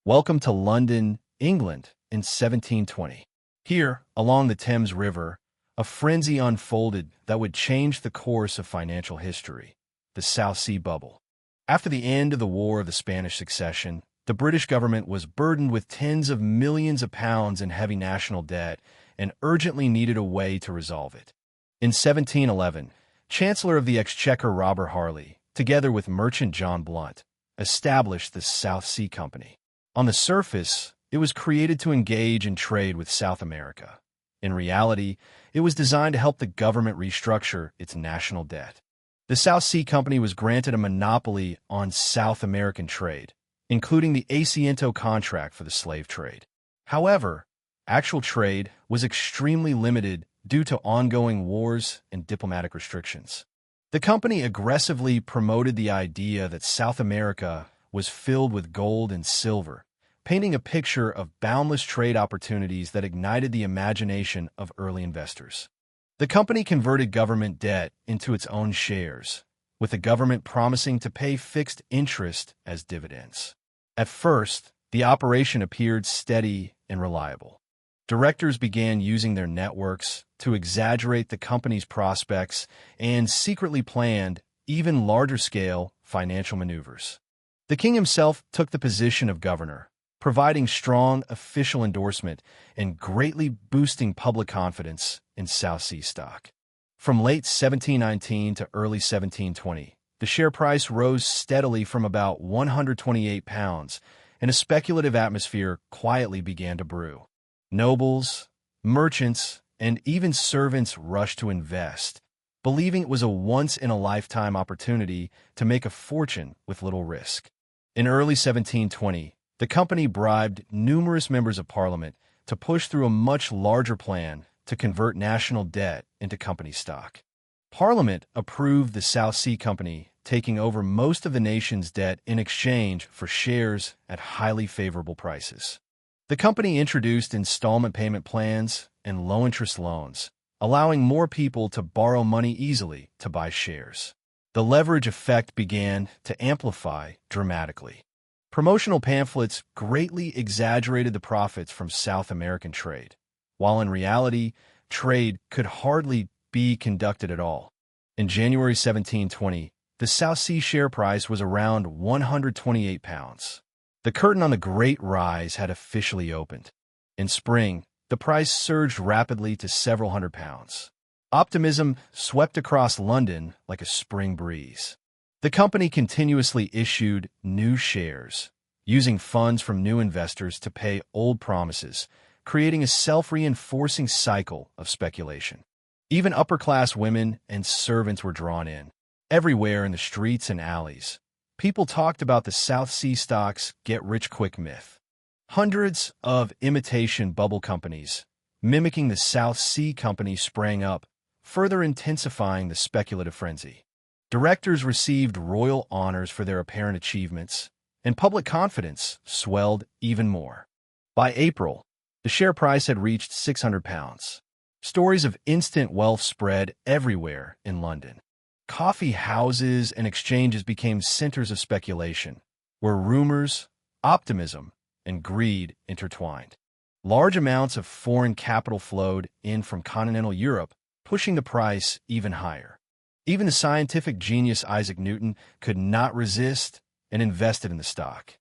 Welcome to London, England, in 1720. Here, along the Thames River, a frenzy unfolded that would change the course of financial history: the South Sea Bubble. After the end of the War of the Spanish Succession, the British government was burdened with tens of millions of pounds in heavy national debt and urgently needed a way to resolve it. In 1711, Chancellor of the Exchequer Robert Harley, together with merchant John Blunt, established the South Sea Company. On the surface, it was created to engage in trade with South America. In reality, it was designed to help the government restructure its national debt. The South Sea Company was granted a monopoly on South American trade, including the Asiento contract for the slave trade. However, actual trade was extremely limited due to ongoing wars and diplomatic restrictions. The company aggressively promoted the idea that South America was filled with gold and silver, painting a picture of boundless trade opportunities that ignited the imagination of early investors. The company converted government debt into its own shares, with the government promising to pay fixed interest as dividends. At first, the operation appeared steady and reliable. Directors began using their networks to exaggerate the company's prospects and secretly planned even larger-scale financial maneuvers. The king himself took the position of governor, providing strong official endorsement and greatly boosting public confidence in South Sea stock. From late 1719 to early 1720, the share price rose steadily from about £128, and a speculative atmosphere quietly began to brew. Nobles, merchants, and even servants rushed to invest, believing it was a once-in-a-lifetime opportunity to make a fortune with little risk. In early 1720, the company bribed numerous members of Parliament to push through a much larger plan to convert national debt into company stock. Parliament approved the South Sea Company taking over most of the nation's debt in exchange for shares at highly favorable prices. The company introduced installment payment plans and low-interest loans, allowing more people to borrow money easily to buy shares. The leverage effect began to amplify dramatically. Promotional pamphlets greatly exaggerated the profits from South American trade, while in reality, trade could hardly be conducted at all. In January 1720, the South Sea share price was around £128. The curtain on the great rise had officially opened. In spring, the price surged rapidly to several £100s. Optimism swept across London like a spring breeze. The company continuously issued new shares, using funds from new investors to pay old promises, creating a self-reinforcing cycle of speculation. Even upper-class women and servants were drawn in. Everywhere in the streets and alleys, people talked about the South Sea stock's get-rich-quick myth. Hundreds of imitation bubble companies, mimicking the South Sea Company, sprang up, further intensifying the speculative frenzy. Directors received royal honors for their apparent achievements, and public confidence swelled even more. By April, the share price had reached £600. Stories of instant wealth spread everywhere in London. Coffee houses and exchanges became centers of speculation, where rumors, optimism, and greed intertwined. Large amounts of foreign capital flowed in from continental Europe, pushing the price even higher. Even the scientific genius Isaac Newton could not resist and invested in the stock.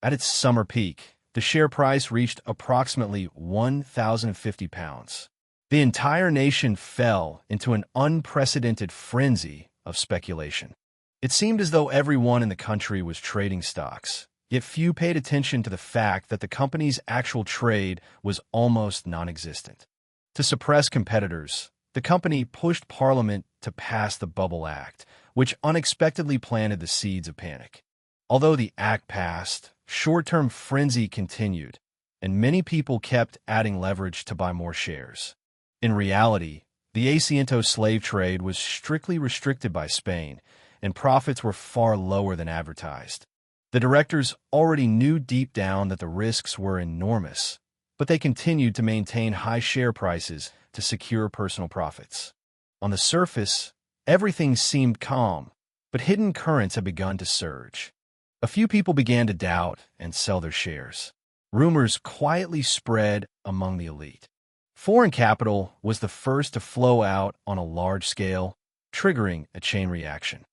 At its summer peak, the share price reached approximately £1,050. The entire nation fell into an unprecedented frenzy of speculation. It seemed as though everyone in the country was trading stocks, yet few paid attention to the fact that the company's actual trade was almost non-existent. To suppress competitors, the company pushed Parliament to pass the Bubble Act, which unexpectedly planted the seeds of panic. Although the act passed, short-term frenzy continued, and many people kept adding leverage to buy more shares. In reality, the Asiento slave trade was strictly restricted by Spain, and profits were far lower than advertised. The directors already knew deep down that the risks were enormous, but they continued to maintain high share prices to secure personal profits. On the surface, everything seemed calm, but hidden currents had begun to surge. A few people began to doubt and sell their shares. Rumors quietly spread among the elite. Foreign capital was the first to flow out on a large scale, triggering a chain reaction.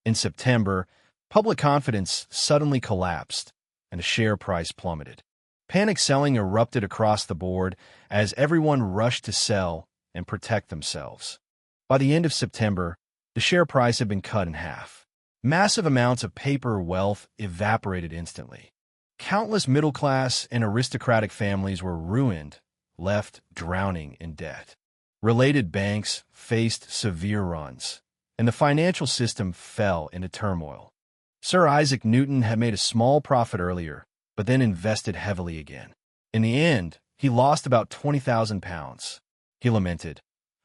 In September, public confidence suddenly collapsed and the share price plummeted. Panic selling erupted across the board as everyone rushed to sell and protect themselves. By the end of September, the share price had been cut in half. Massive amounts of paper wealth evaporated instantly. Countless middle-class and aristocratic families were ruined, left drowning in debt. Related banks faced severe runs, and the financial system fell into turmoil. Sir Isaac Newton had made a small profit earlier, but then invested heavily again. In the end, he lost about £20,000. He lamented,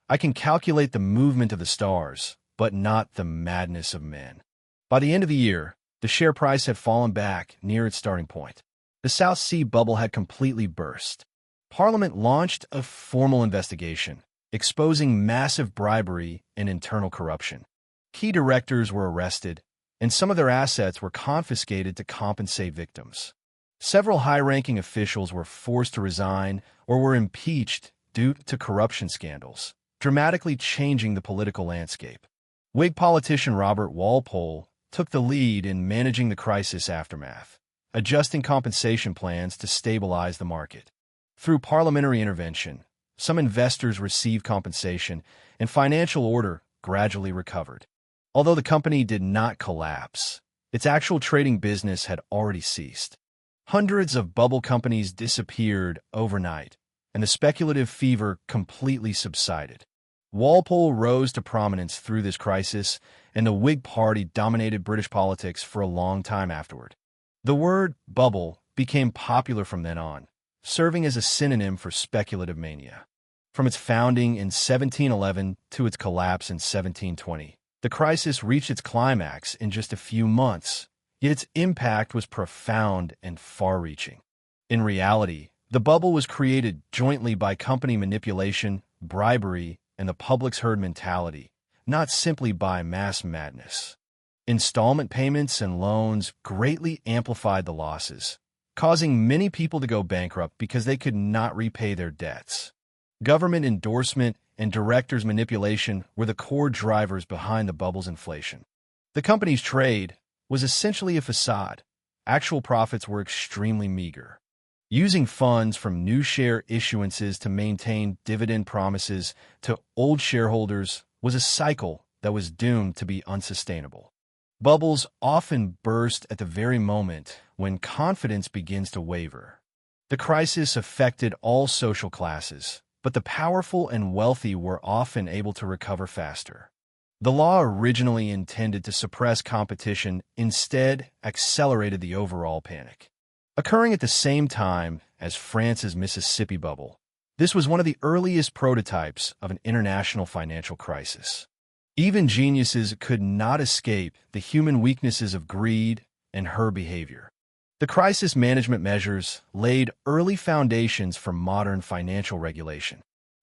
"I can calculate the movement of the stars, but not the madness of men." By the end of the year, the share price had fallen back near its starting point. The South Sea bubble had completely burst. Parliament launched a formal investigation, exposing massive bribery and internal corruption. Key directors were arrested, and some of their assets were confiscated to compensate victims. Several high-ranking officials were forced to resign or were impeached due to corruption scandals, dramatically changing the political landscape. Whig politician Robert Walpole took the lead in managing the crisis aftermath, adjusting compensation plans to stabilize the market. Through parliamentary intervention, some investors received compensation, and financial order gradually recovered. Although the company did not collapse, its actual trading business had already ceased. Hundreds of bubble companies disappeared overnight, and the speculative fever completely subsided. Walpole rose to prominence through this crisis, and the Whig Party dominated British politics for a long time afterward. The word bubble became popular from then on, serving as a synonym for speculative mania. From its founding in 1711 to its collapse in 1720, the crisis reached its climax in just a few months, yet its impact was profound and far-reaching. In reality, the bubble was created jointly by company manipulation, bribery, and the public's herd mentality, not simply by mass madness. Installment payments and loans greatly amplified the losses, causing many people to go bankrupt because they could not repay their debts. Government endorsement and directors' manipulation were the core drivers behind the bubble's inflation. The company's trade was essentially a facade. Actual profits were extremely meager. Using funds from new share issuances to maintain dividend promises to old shareholders was a cycle that was doomed to be unsustainable. Bubbles often burst at the very moment when confidence begins to waver. The crisis affected all social classes, but the powerful and wealthy were often able to recover faster. The law originally intended to suppress competition instead accelerated the overall panic. Occurring at the same time as France's Mississippi bubble, this was one of the earliest prototypes of an international financial crisis. Even geniuses could not escape the human weaknesses of greed and herd behavior. The crisis management measures laid early foundations for modern financial regulation.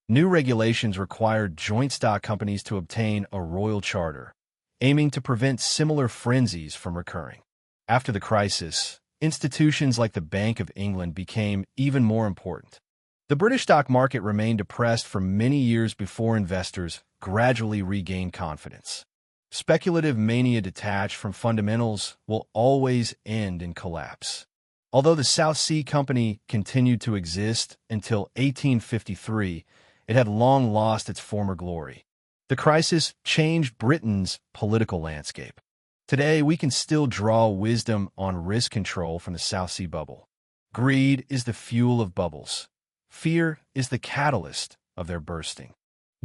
New regulations required joint stock companies to obtain a royal charter, aiming to prevent similar frenzies from recurring. After the crisis, institutions like the Bank of England became even more important. The British stock market remained depressed for many years before investors gradually regained confidence. Speculative mania detached from fundamentals will always end in collapse. Although the South Sea Company continued to exist until 1853, it had long lost its former glory. The crisis changed Britain's political landscape. Today, we can still draw wisdom on risk control from the South Sea bubble. Greed is the fuel of bubbles. Fear is the catalyst of their bursting.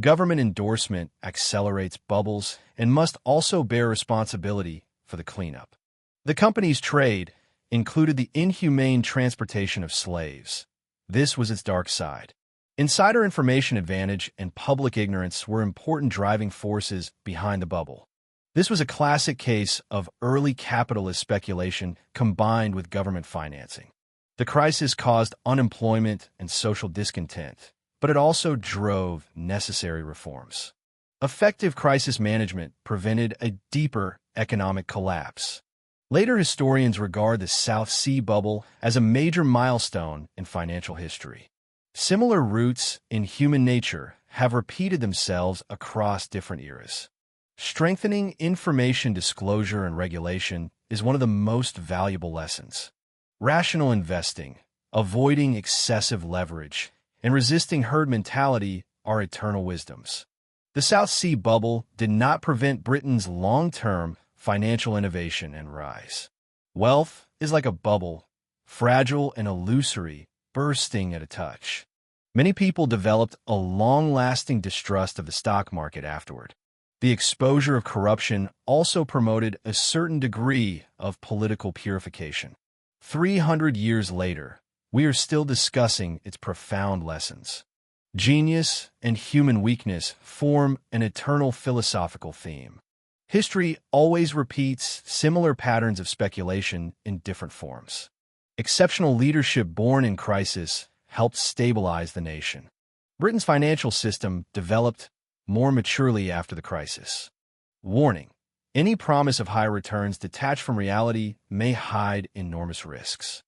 Government endorsement accelerates bubbles and must also bear responsibility for the cleanup. The company's trade included the inhumane transportation of slaves. This was its dark side. Insider information advantage and public ignorance were important driving forces behind the bubble. This was a classic case of early capitalist speculation combined with government financing. The crisis caused unemployment and social discontent, but it also drove necessary reforms. Effective crisis management prevented a deeper economic collapse. Later historians regard the South Sea Bubble as a major milestone in financial history. Similar roots in human nature have repeated themselves across different eras. Strengthening information disclosure and regulation is one of the most valuable lessons. Rational investing, avoiding excessive leverage, and resisting herd mentality are eternal wisdoms. The South Sea Bubble did not prevent Britain's long-term financial innovation and rise. Wealth is like a bubble, fragile and illusory, bursting at a touch. Many people developed a long-lasting distrust of the stock market afterward. The exposure of corruption also promoted a certain degree of political purification. 300 years later, we are still discussing its profound lessons. Genius and human weakness form an eternal philosophical theme. History always repeats similar patterns of speculation in different forms. Exceptional leadership born in crisis helped stabilize the nation. Britain's financial system developed more maturely after the crisis. Warning: any promise of high returns detached from reality may hide enormous risks.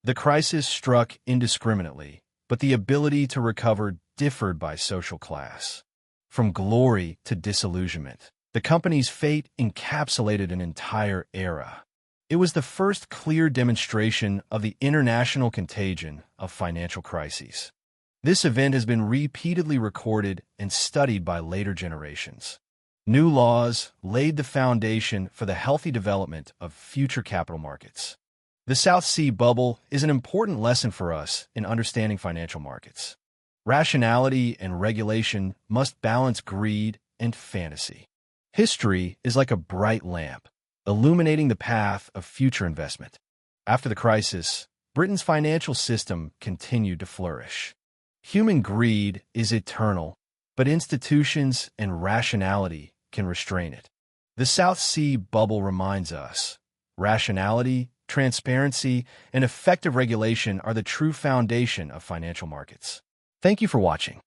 The crisis struck indiscriminately, but the ability to recover differed by social class. From glory to disillusionment, the company's fate encapsulated an entire era. It was the first clear demonstration of the international contagion of financial crises. This event has been repeatedly recorded and studied by later generations. New laws laid the foundation for the healthy development of future capital markets. The South Sea Bubble is an important lesson for us in understanding financial markets. Rationality and regulation must balance greed and fantasy. History is like a bright lamp, illuminating the path of future investment. After the crisis, Britain's financial system continued to flourish. Human greed is eternal, but institutions and rationality can restrain it. The South Sea Bubble reminds us, rationality, transparency, and effective regulation are the true foundation of financial markets. Thank you for watching.